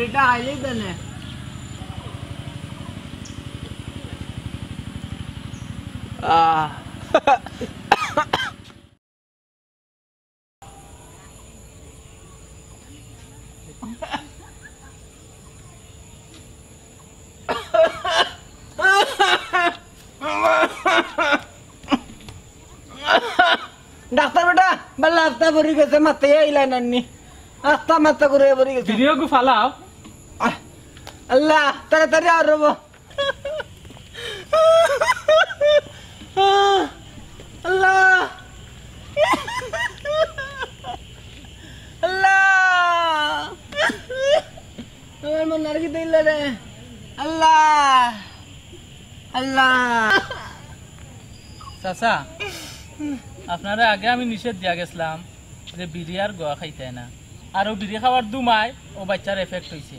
বিড়িটা আইলেই দেনে doctor বেটা বললা আস্তা পড়ে গেছে মাথা আইলাই নানি আস্তা মাথা করে পড়ে গেছে ভিডিও কো ফালাও আল্লাহ তাড়াতাড়ি আর রব আল্লাহ আল্লাহ আমার মন আর কি দিল রে আল্লাহ আল্লাহ চাচা আপনারা আগে আমি নিষেধ দিয়া গেছিলাম যে বিড়ি আর গোয়া খাইতে না আর ও বিড়ি খাওয়ার দুমায় ও বাচ্চার এফেক্ট হয়েছে